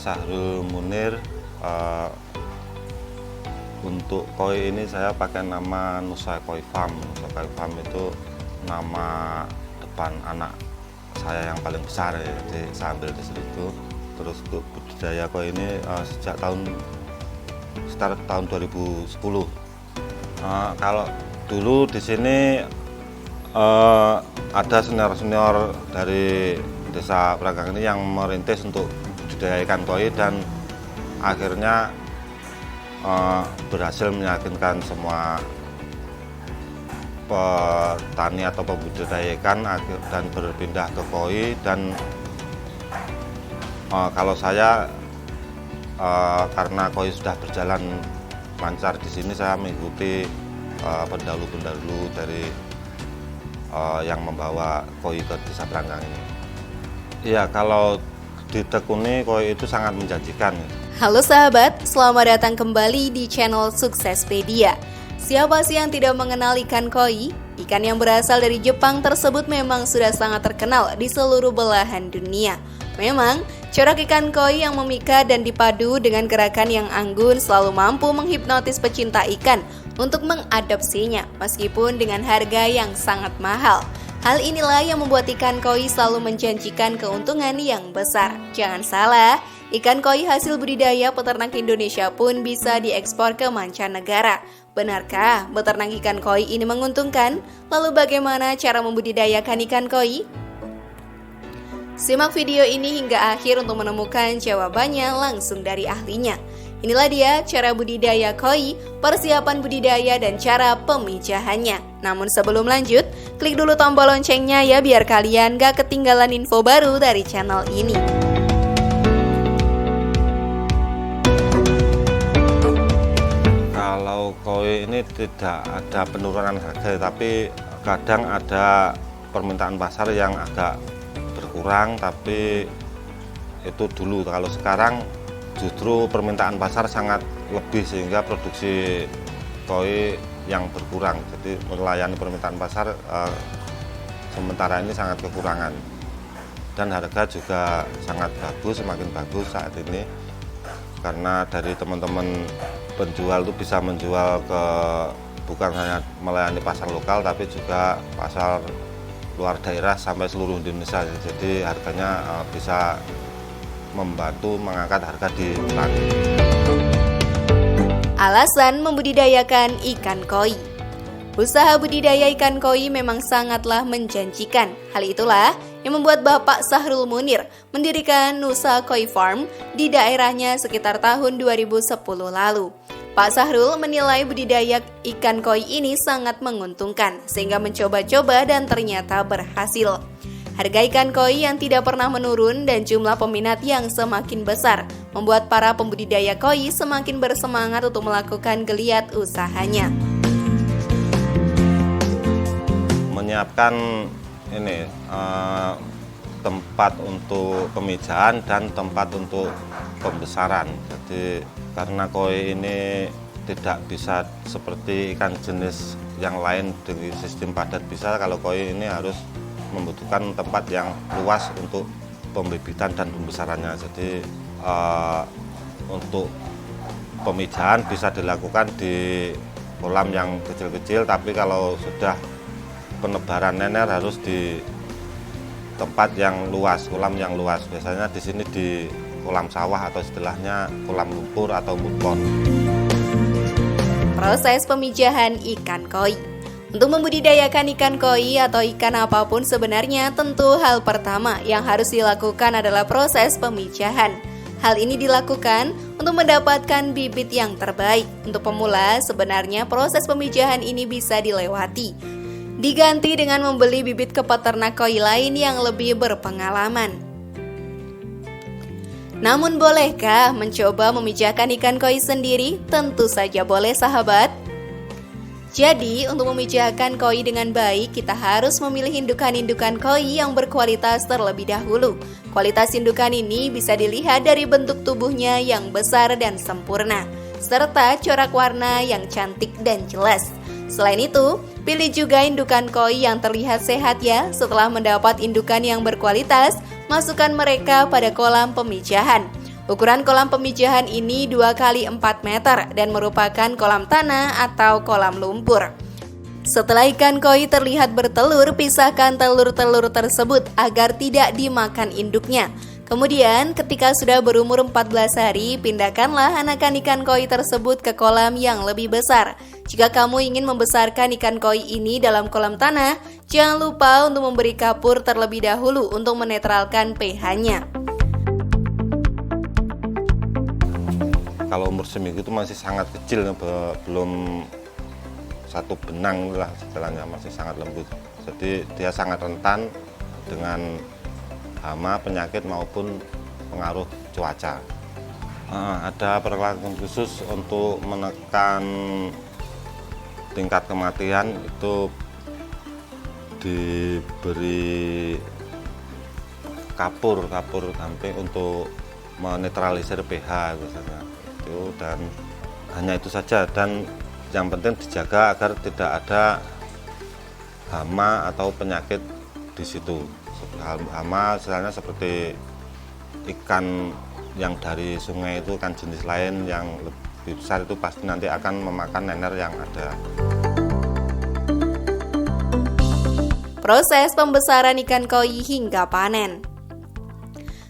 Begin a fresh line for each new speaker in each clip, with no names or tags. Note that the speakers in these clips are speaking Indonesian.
Sahrul Munir. Untuk koi ini saya pakai nama Nusa Koi Farm. Nusa Koi Farm itu nama depan anak saya yang paling besar ya, jadi saya ambil di situ. Terus untuk budidaya koi ini sejak start tahun 2010. Kalau dulu di sini ada senior-senior dari Desa Pranggang ini yang merintis untuk budidaya ikan koi, dan akhirnya berhasil meyakinkan semua petani atau pembudidaya ikan dan berpindah ke koi. Dan kalau saya karena koi sudah berjalan lancar di sini, saya mengikuti pendahulu-pendahulu dari yang membawa koi ke Desa Pranggang ini. Iya, kalau ditekuni koi itu sangat menjanjikan.
Halo sahabat, selamat datang kembali di channel Suksespedia. Siapa sih yang tidak mengenal ikan koi? Ikan yang berasal dari Jepang tersebut memang sudah sangat terkenal di seluruh belahan dunia. Memang, corak ikan koi yang memikat dan dipadu dengan gerakan yang anggun selalu mampu menghipnotis pecinta ikan untuk mengadopsinya, meskipun dengan harga yang sangat mahal. Hal inilah yang membuat ikan koi selalu menjanjikan keuntungan yang besar. Jangan salah, ikan koi hasil budidaya peternak Indonesia pun bisa diekspor ke mancanegara. Benarkah beternak ikan koi ini menguntungkan? Lalu bagaimana cara membudidayakan ikan koi? Simak video ini hingga akhir untuk menemukan jawabannya langsung dari ahlinya. Inilah dia cara budidaya koi, persiapan budidaya, dan cara pemijahannya. Namun sebelum lanjut, klik dulu tombol loncengnya ya biar kalian gak ketinggalan info baru dari channel ini.
Kalau koi ini tidak ada penurunan harga, tapi kadang ada permintaan pasar yang agak berkurang, tapi itu dulu. Kalau sekarang justru permintaan pasar sangat lebih, sehingga produksi koi yang berkurang. Jadi melayani permintaan pasar sementara ini sangat kekurangan. Dan harga juga sangat bagus, semakin bagus saat ini. Karena dari teman-teman penjual itu bisa menjual ke bukan hanya melayani pasar lokal, tapi juga pasar luar daerah sampai seluruh Indonesia. Jadi harganya bisa membantu mengangkat harga di petani.
Alasan membudidayakan ikan koi. Usaha budidaya ikan koi memang sangatlah menjanjikan. Hal itulah yang membuat Bapak Sahrul Munir mendirikan Nusa Koi Farm di daerahnya sekitar tahun 2010 lalu. Pak Sahrul menilai budidaya ikan koi ini sangat menguntungkan, sehingga mencoba-coba dan ternyata berhasil. Harga ikan koi yang tidak pernah menurun dan jumlah peminat yang semakin besar membuat para pembudidaya koi semakin bersemangat untuk melakukan geliat usahanya.
Menyiapkan ini tempat untuk pemijahan dan tempat untuk pembesaran. Jadi karena koi ini tidak bisa seperti ikan jenis yang lain dengan sistem padat bisa, kalau koi ini harus membutuhkan tempat yang luas untuk pembibitan dan pembesarannya. Jadi untuk pemijahan bisa dilakukan di kolam yang kecil-kecil, tapi kalau sudah penebaran nener harus di tempat yang luas, kolam yang luas. Biasanya di sini di kolam sawah atau istilahnya kolam lumpur atau mudpond.
Proses pemijahan ikan koi. Untuk membudidayakan ikan koi atau ikan apapun sebenarnya tentu hal pertama yang harus dilakukan adalah proses pemijahan. Hal ini dilakukan untuk mendapatkan bibit yang terbaik. Untuk pemula sebenarnya proses pemijahan ini bisa dilewati, diganti dengan membeli bibit ke peternak koi lain yang lebih berpengalaman. Namun bolehkah mencoba memijahkan ikan koi sendiri? Tentu saja boleh sahabat. Jadi, untuk memijahkan koi dengan baik, kita harus memilih indukan-indukan koi yang berkualitas terlebih dahulu. Kualitas indukan ini bisa dilihat dari bentuk tubuhnya yang besar dan sempurna, serta corak warna yang cantik dan jelas. Selain itu, pilih juga indukan koi yang terlihat sehat ya. Setelah mendapat indukan yang berkualitas, masukkan mereka pada kolam pemijahan. Ukuran kolam pemijahan ini 2 kali 4 meter dan merupakan kolam tanah atau kolam lumpur. Setelah ikan koi terlihat bertelur, pisahkan telur-telur tersebut agar tidak dimakan induknya. Kemudian ketika sudah berumur 14 hari, pindahkanlah anakan ikan koi tersebut ke kolam yang lebih besar. Jika kamu ingin membesarkan ikan koi ini dalam kolam tanah, jangan lupa untuk memberi kapur terlebih dahulu untuk menetralkan pH-nya.
Kalau umur seminggu itu masih sangat kecil, belum satu benang lah istilahnya, masih sangat lembut. Jadi dia sangat rentan dengan hama, penyakit maupun pengaruh cuaca. Ada perlakuan khusus untuk menekan tingkat kematian, itu diberi kapur gamping untuk menetralisir pH misalnya. Itu dan hanya itu saja, dan yang penting dijaga agar tidak ada hama atau penyakit di situ. Hama misalnya seperti ikan yang dari sungai itu kan jenis lain yang lebih besar, itu pasti nanti akan memakan nener yang ada.
Proses pembesaran ikan koi hingga panen.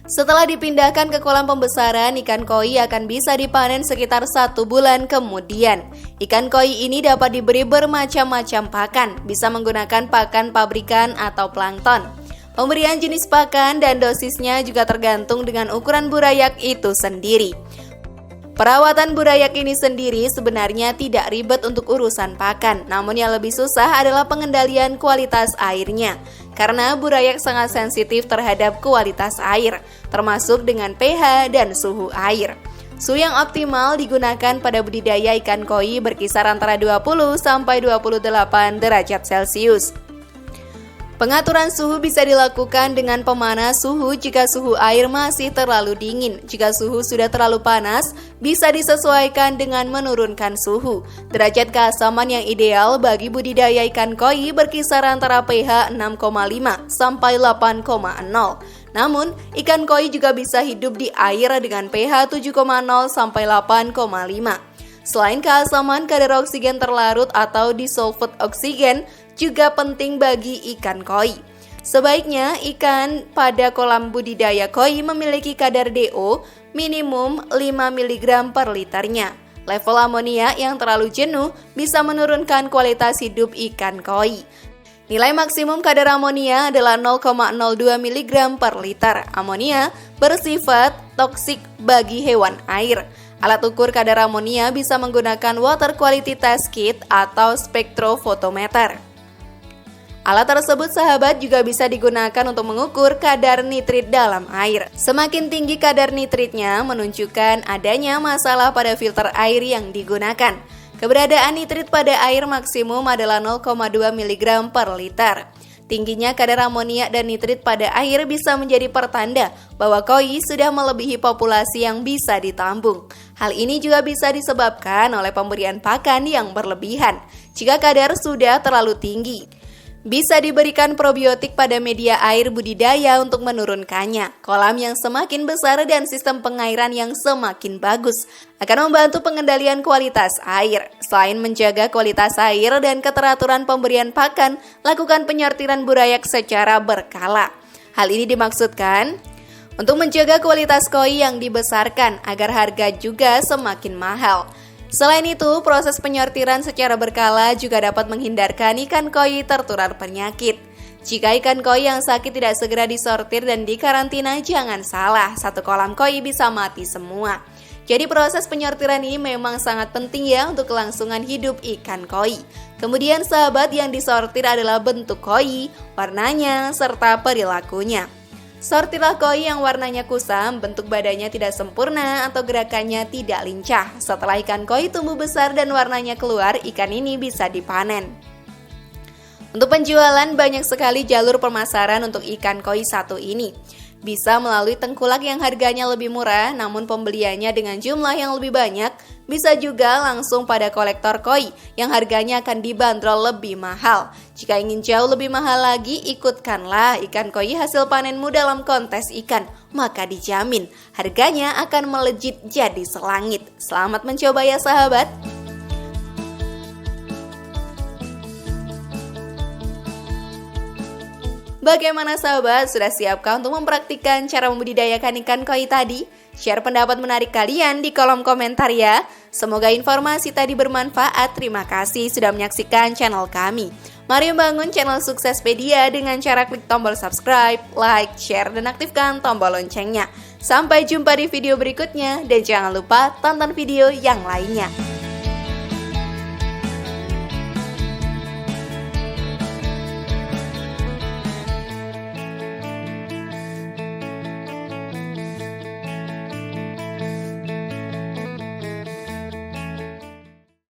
Setelah dipindahkan ke kolam pembesaran, ikan koi akan bisa dipanen sekitar 1 bulan kemudian. Ikan koi ini dapat diberi bermacam-macam pakan, bisa menggunakan pakan pabrikan atau plankton. Pemberian jenis pakan dan dosisnya juga tergantung dengan ukuran burayak itu sendiri. Perawatan burayak ini sendiri sebenarnya tidak ribet untuk urusan pakan, namun yang lebih susah adalah pengendalian kualitas airnya. Karena burayak sangat sensitif terhadap kualitas air, termasuk dengan pH dan suhu air. Suhu yang optimal digunakan pada budidaya ikan koi berkisar antara 20 sampai 28 derajat Celcius. Pengaturan suhu bisa dilakukan dengan pemanas suhu jika suhu air masih terlalu dingin. Jika suhu sudah terlalu panas, bisa disesuaikan dengan menurunkan suhu. Derajat keasaman yang ideal bagi budidaya ikan koi berkisar antara pH 6,5 sampai 8,0. Namun, ikan koi juga bisa hidup di air dengan pH 7,0 sampai 8,5. Selain keasaman, kadar oksigen terlarut atau dissolved oksigen juga penting bagi ikan koi. Sebaiknya ikan pada kolam budidaya koi memiliki kadar DO minimum 5 mg per liternya. Level amonia yang terlalu jenuh bisa menurunkan kualitas hidup ikan koi. Nilai maksimum kadar amonia adalah 0,02 mg per liter. Amonia bersifat toksik bagi hewan air. Alat ukur kadar amonia bisa menggunakan water quality test kit atau spektrofotometer. Alat tersebut sahabat juga bisa digunakan untuk mengukur kadar nitrit dalam air. Semakin tinggi kadar nitritnya menunjukkan adanya masalah pada filter air yang digunakan. Keberadaan nitrit pada air maksimum adalah 0,2 mg per liter. Tingginya kadar amonia dan nitrit pada air bisa menjadi pertanda bahwa koi sudah melebihi populasi yang bisa ditampung. Hal ini juga bisa disebabkan oleh pemberian pakan yang berlebihan. Jika kadar sudah terlalu tinggi, bisa diberikan probiotik pada media air budidaya untuk menurunkannya. Kolam yang semakin besar dan sistem pengairan yang semakin bagus akan membantu pengendalian kualitas air. Selain menjaga kualitas air dan keteraturan pemberian pakan, lakukan penyortiran burayak secara berkala. Hal ini dimaksudkan untuk menjaga kualitas koi yang dibesarkan agar harga juga semakin mahal. Selain itu, proses penyortiran secara berkala juga dapat menghindarkan ikan koi tertular penyakit. Jika ikan koi yang sakit tidak segera disortir dan dikarantina, jangan salah, satu kolam koi bisa mati semua. Jadi proses penyortiran ini memang sangat penting ya untuk kelangsungan hidup ikan koi. Kemudian sahabat, yang disortir adalah bentuk koi, warnanya, serta perilakunya. Sortirlah koi yang warnanya kusam, bentuk badannya tidak sempurna atau gerakannya tidak lincah. Setelah ikan koi tumbuh besar dan warnanya keluar, ikan ini bisa dipanen. Untuk penjualan banyak sekali jalur pemasaran untuk ikan koi satu ini. Bisa melalui tengkulak yang harganya lebih murah namun pembeliannya dengan jumlah yang lebih banyak. Bisa juga langsung pada kolektor koi yang harganya akan dibanderol lebih mahal. Jika ingin jauh lebih mahal lagi, ikutkanlah ikan koi hasil panenmu dalam kontes ikan. Maka dijamin harganya akan melejit jadi selangit. Selamat mencoba ya sahabat. Bagaimana sahabat, sudah siapkah untuk mempraktikkan cara membudidayakan ikan koi tadi? Share pendapat menarik kalian di kolom komentar ya. Semoga informasi tadi bermanfaat. Terima kasih sudah menyaksikan channel kami. Mari membangun channel Suksespedia dengan cara klik tombol subscribe, like, share, dan aktifkan tombol loncengnya. Sampai jumpa di video berikutnya dan jangan lupa tonton video yang lainnya.